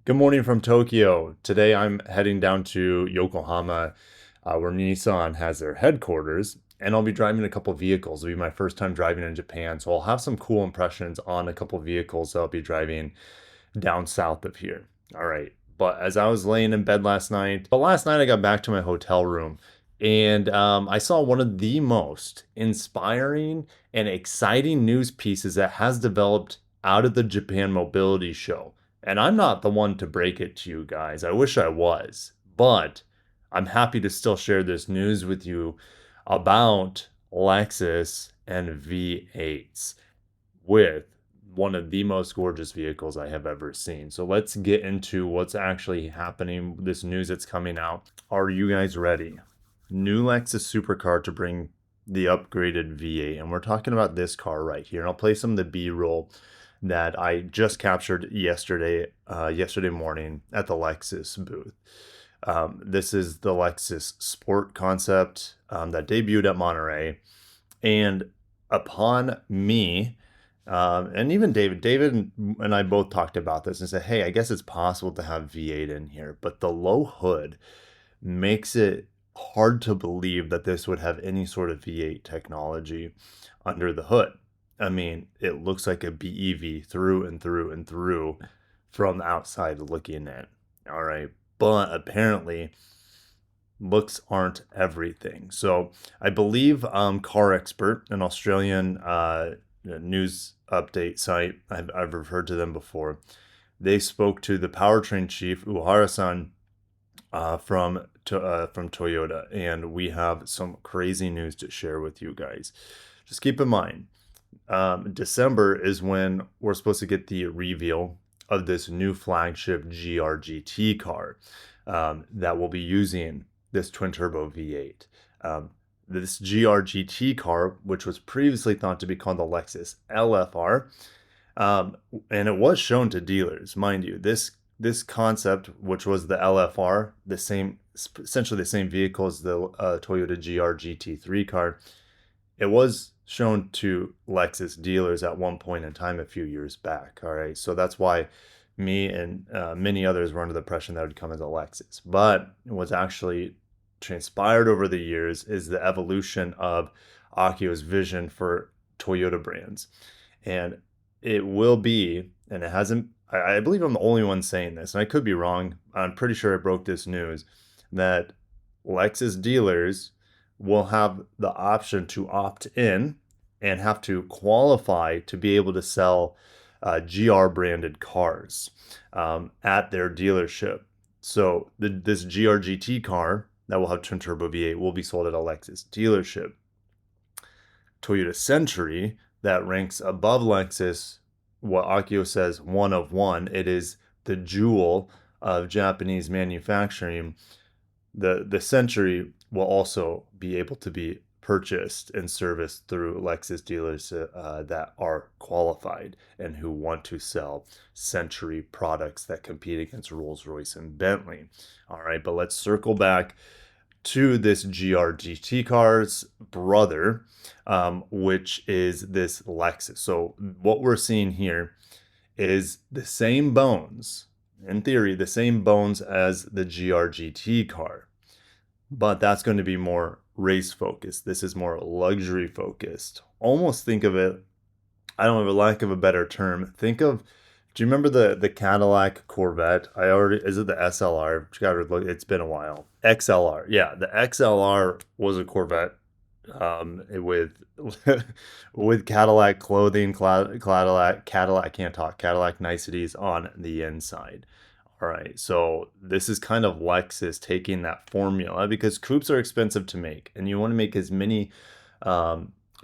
Good morning from Tokyo. Today I'm heading down to Yokohama, where Nissan has their headquarters, and I'll be driving a couple vehicles. It'll be my first time driving in Japan, so I'll have some cool impressions on a couple vehicles that I'll be driving down south of here. All right. But as I was laying in bed last night I got back to my hotel room and I saw one of the most inspiring and exciting news pieces that has developed out of the Japan Mobility Show. And I'm not the one to break it to you guys. I wish I was, but I'm happy to still share this news with you about Lexus and V8s with one of the most gorgeous vehicles I have ever seen. So let's get into what's actually happening, this news that's coming out. Are you guys ready? New Lexus supercar to bring the upgraded V8. And we're talking about this car right here. And I'll play some of the B-roll that I just captured yesterday morning at the Lexus booth. This is the Lexus Sport concept that debuted at Monterey. And upon me, and even David and I both talked about this and said, hey, I guess it's possible to have V8 in here, but the low hood makes it hard to believe that this would have any sort of V8 technology under the hood. I mean, it looks like a BEV through and through and through from the outside looking in. All right. But apparently, looks aren't everything. So I believe Car Expert, an Australian news update site, I've referred to them before. They spoke to the powertrain chief Uhara-san from Toyota, and we have some crazy news to share with you guys. Just keep in mind, December is when we're supposed to get the reveal of this new flagship GR-GT car that will be using this twin turbo V8. This GR-GT car, which was previously thought to be called the Lexus LFR, and it was shown to dealers, mind you. This concept, which was the LFR, essentially the same vehicle as the Toyota GR-GT3 car, it was shown to Lexus dealers at one point in time a few years back. All right, so that's why me and many others were under the impression that it would come as a Lexus. But what's actually transpired over the years is the evolution of Akio's vision for Toyota brands. And it will be, and it hasn't, I believe I'm the only one saying this, and I could be wrong. I'm pretty sure I broke this news that Lexus dealers will have the option to opt in and have to qualify to be able to sell GR branded cars at their dealership. So this GR GT car that will have twin turbo V8 will be sold at a Lexus dealership. Toyota Century, that ranks above Lexus, what Akio says, one of one. It is the jewel of Japanese manufacturing. The Century will also be able to be purchased and serviced through Lexus dealers that are qualified and who want to sell Century products that compete against Rolls-Royce and Bentley. All right, but let's circle back to this GR-GT car's brother, which is this Lexus. So what we're seeing here is the same bones, in theory, the same bones as the GR-GT car, but that's going to be more race focused. This is more luxury focused. Almost think of it, I don't have a lack of a better term. Think of, do you remember the Cadillac Corvette? Is it the SLR? It's been a while. XLR. Yeah, the XLR was a Corvette with with Cadillac clothing, Cadillac, I can't talk, Cadillac niceties on the inside. All right, so this is kind of Lexus taking that formula because coupes are expensive to make, and you want to make as many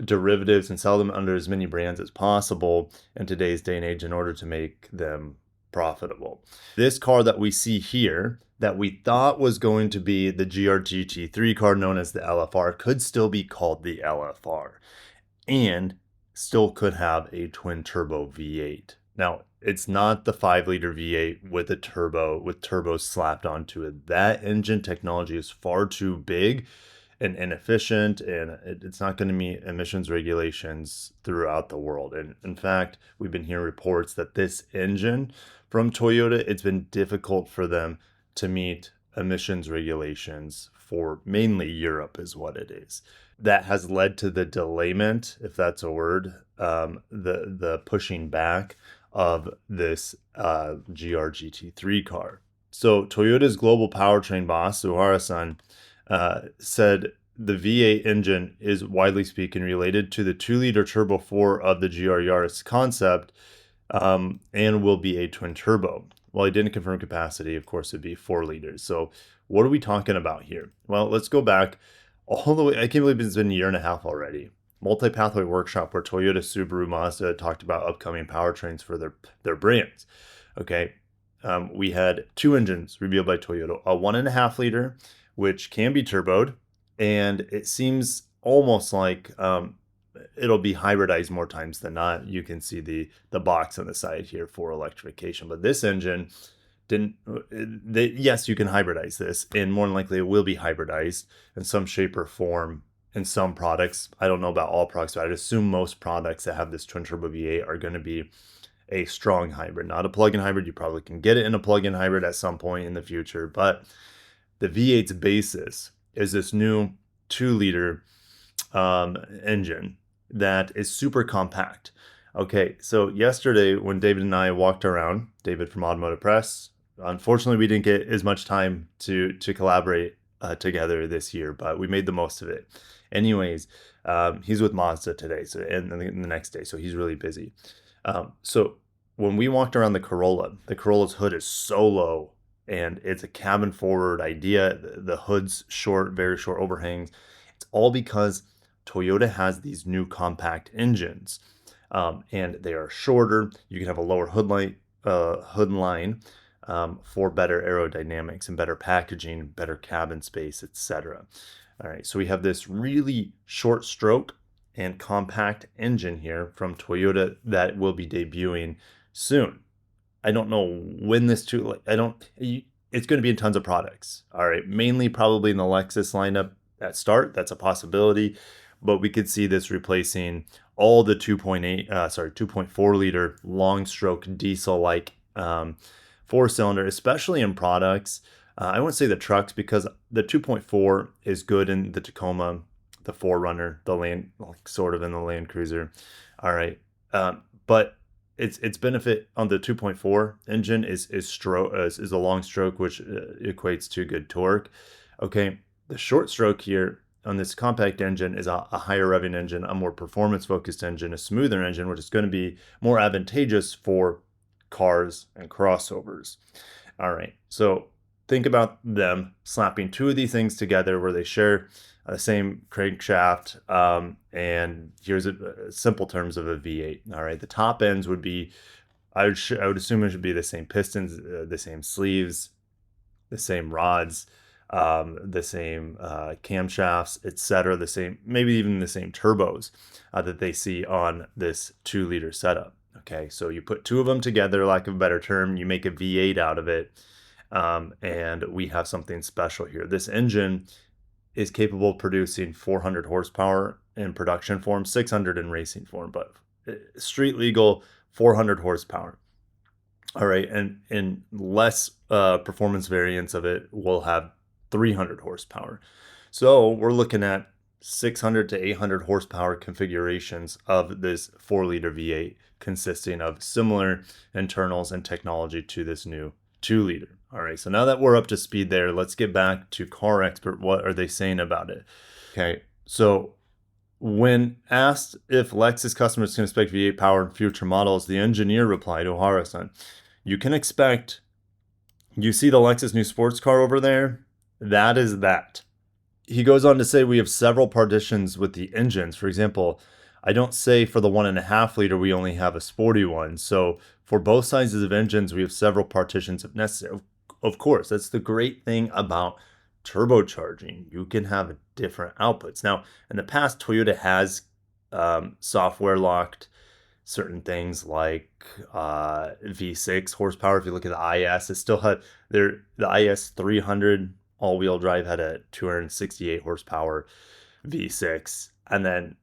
derivatives and sell them under as many brands as possible in today's day and age in order to make them profitable. This car that we see here that we thought was going to be the GR-GT3 car known as the LFR could still be called the LFR and still could have a twin turbo V8. Now, it's not the 5-liter V8 with a turbo, with turbos slapped onto it. That engine technology is far too big and inefficient, and it's not going to meet emissions regulations throughout the world. And in fact, we've been hearing reports that this engine from Toyota, it's been difficult for them to meet emissions regulations for mainly Europe is what it is. That has led to the delayment, if that's a word, the pushing back of this GR GT3 car. So Toyota's global powertrain boss, Suhara-san, said the V8 engine is widely speaking related to the 2-liter turbo 4 of the GR Yaris concept, and will be a twin turbo. Well, he didn't confirm capacity. Of course, it'd be 4 liters. So what are we talking about here? Well, let's go back all the way. I can't believe it's been a year and a half already. Multi-Pathway Workshop, where Toyota, Subaru, Mazda talked about upcoming powertrains for their brands. Okay, we had 2 engines revealed by Toyota, a 1.5 liter, which can be turboed, and it seems almost like it'll be hybridized more times than not. You can see the box on the side here for electrification, but this engine yes, you can hybridize this, and more than likely it will be hybridized in some shape or form in some products. I don't know about all products, but I'd assume most products that have this twin turbo V8 are going to be a strong hybrid, not a plug-in hybrid. You probably can get it in a plug-in hybrid at some point in the future, but the V8's basis is this new 2-liter engine that is super compact. Okay, so yesterday when David and I walked around, David from Automotive Press, unfortunately we didn't get as much time to collaborate together this year, but we made the most of it. Anyways, he's with Mazda today, so and the next day, so he's really busy. So when we walked around the Corolla's hood is so low, and it's a cabin forward idea. The hood's short, very short overhangs. It's all because Toyota has these new compact engines, and they are shorter. You can have a lower hood line for better aerodynamics and better packaging, better cabin space, etc. All right, so we have this really short stroke and compact engine here from Toyota that will be debuting soon. I don't know when it's going to be in tons of products. All right, mainly probably in the Lexus lineup at start. That's a possibility, but we could see this replacing all the 2.4 liter long stroke diesel like 4-cylinder, especially in products. I wouldn't say the trucks, because the 2.4 is good in the Tacoma, the 4Runner, the Land, sort of in the Land Cruiser. All right, but its benefit on the 2.4 engine is a long stroke, which equates to good torque. Okay, the short stroke here on this compact engine is a higher revving engine, a more performance focused engine, a smoother engine, which is going to be more advantageous for cars and crossovers. All right, so think about them slapping 2 of these things together where they share the same crankshaft, and here's simple terms of a V8. All right, the top ends would be, I would assume it should be the same pistons, the same sleeves, the same rods, the same camshafts, etc. The same, maybe even the same turbos that they see on this 2-liter setup. Okay, so you put 2 of them together, lack of a better term, you make a V8 out of it, and we have something special here. This engine is capable of producing 400 horsepower in production form, 600 in racing form, but street legal 400 horsepower. All right, and in less performance variants of it, we'll have 300 horsepower. So we're looking at 600 to 800 horsepower configurations of this 4-liter V8, consisting of similar internals and technology to this new 2-liter. All right, so now that we're up to speed there, let's get back to Car Expert. What are they saying about it? Okay, so when asked if Lexus customers can expect V8 power in future models, the engineer replied, O'Hara-san, you can expect, you see the Lexus new sports car over there? That is that. He goes on to say we have several partitions with the engines. For example, I don't say for the 1.5 liter we only have a sporty one. So for both sizes of engines, we have several partitions if necessary. Of course, that's the great thing about turbocharging. You can have different outputs. Now, in the past, Toyota has software locked certain things like V6 horsepower. If you look at the IS, it still had the IS 300 all-wheel drive had a 268 horsepower V6, and then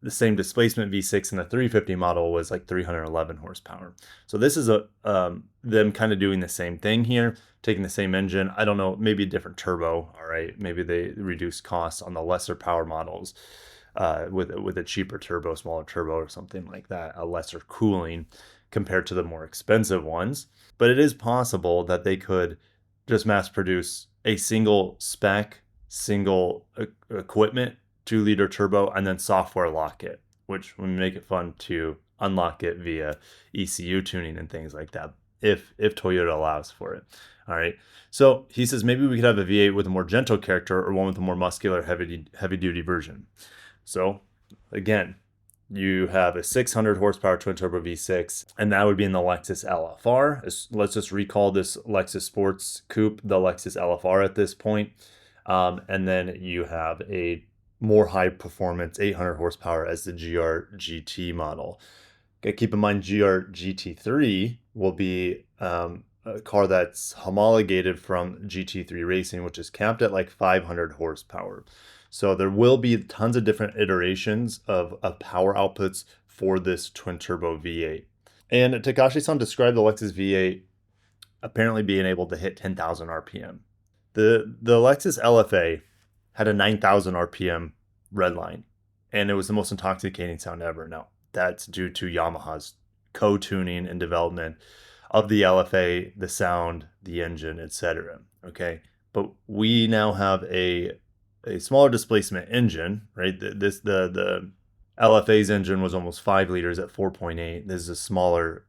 the same displacement V6 in the 350 model was like 311 horsepower. So this is them kind of doing the same thing here, taking the same engine. I don't know, maybe a different turbo. All right, maybe they reduce costs on the lesser power models with a cheaper turbo, smaller turbo, or something like that, a lesser cooling compared to the more expensive ones. But it is possible that they could just mass produce a single spec, single equipment 2-liter turbo, and then software lock it, which would make it fun to unlock it via ECU tuning and things like that, if Toyota allows for it. All right. So he says maybe we could have a V8 with a more gentle character or one with a more muscular heavy duty version. So again, you have a 600 horsepower twin turbo V6, and that would be in the Lexus LFR. Let's just recall this Lexus Sports Coupe, the Lexus LFR at this point. And then you have a more high performance 800 horsepower as the GR GT model. Okay, keep in mind GR GT3 will be a car that's homologated from GT3 Racing, which is capped at like 500 horsepower. So there will be tons of different iterations of power outputs for this twin turbo V8. And Takashi-san described the Lexus V8 apparently being able to hit 10,000 RPM. The Lexus LFA had a 9,000 RPM redline, and it was the most intoxicating sound ever. Now, that's due to Yamaha's co-tuning and development of the LFA, the sound, the engine, etc. Okay, but we now have a smaller displacement engine, right? The LFA's engine was almost 5 liters at 4.8. This is a smaller,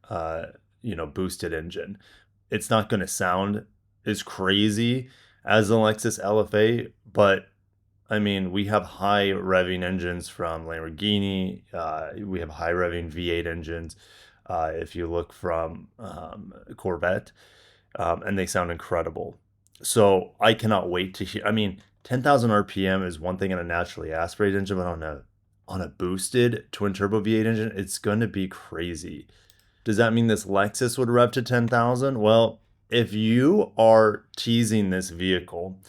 boosted engine. It's not going to sound as crazy as the Lexus LFA, but I mean, we have high revving engines from Lamborghini. We have high revving V8 engines. If you look from Corvette, and they sound incredible. So I cannot wait to hear. I mean, 10,000 RPM is one thing in a naturally aspirated engine, but on a boosted twin turbo V8 engine, it's going to be crazy. Does that mean this Lexus would rev to 10,000? Well, if you are teasing this vehicle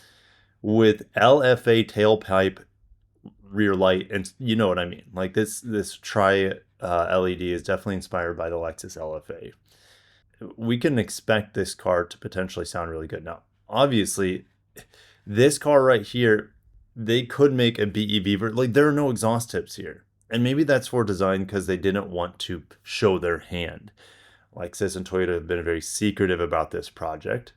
with LFA tailpipe rear light, and you know what I mean, like this tri LED is definitely inspired by the Lexus LFA. We can expect this car to potentially sound really good. Now, obviously, this car right here, they could make a BEV version. Like, there are no exhaust tips here. And maybe that's for design because they didn't want to show their hand. Lexus and Toyota have been very secretive about this project,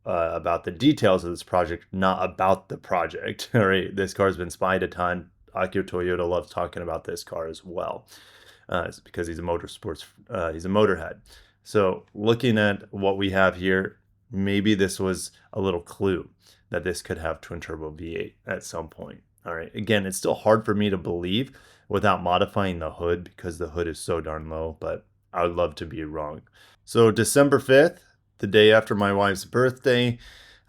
about the details of this project, not about the project. All right, this car's been spied a ton. Akio Toyota loves talking about this car as well. It's because he's a motorsports, he's a motorhead. So looking at what we have here, maybe this was a little clue that this could have twin turbo V8 at some point. All right, again, it's still hard for me to believe without modifying the hood because the hood is so darn low, but I would love to be wrong. So December 5th, the day after my wife's birthday,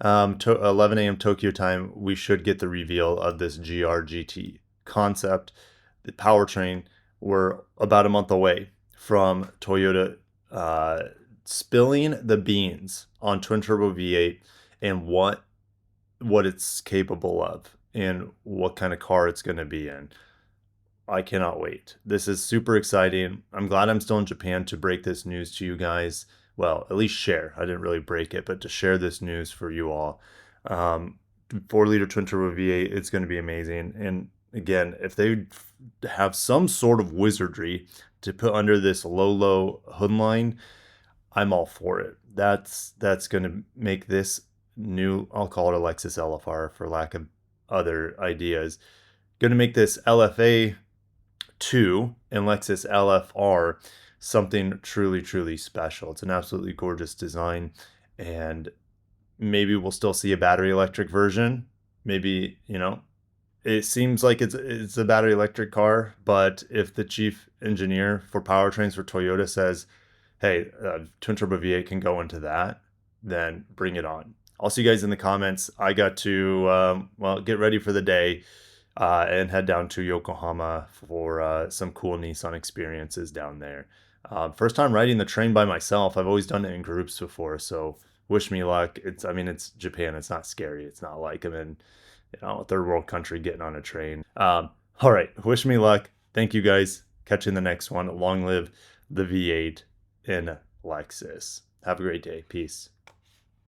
11 a.m. Tokyo time, we should get the reveal of this GR GT concept. The powertrain, we're about a month away from Toyota spilling the beans on twin turbo V8 and what it's capable of and what kind of car it's going to be in. I cannot wait. This is super exciting. I'm glad I'm still in Japan to break this news to you guys. Well, at least share. I didn't really break it, but to share this news for you all. 4-liter twin turbo V8, it's going to be amazing. And again, if they have some sort of wizardry to put under this low hood line, I'm all for it. That's going to make this new, I'll call it a Lexus LFR for lack of other ideas, going to make this LFA 2 and Lexus LFR something truly special. It's an absolutely gorgeous design, and maybe we'll still see a battery electric version. Maybe, it seems like it's a battery electric car, but if the chief engineer for powertrains for Toyota says, hey, twin turbo V8 can go into that, then bring it on. I'll see you guys in the comments. I got to, get ready for the day and head down to Yokohama for some cool Nissan experiences down there. First time riding the train by myself. I've always done it in groups before, so wish me luck. It's Japan. It's not scary. It's not like I'm in, a third world country getting on a train. All right. Wish me luck. Thank you guys. Catch you in the next one. Long live the V8 in Lexus. Have a great day. Peace.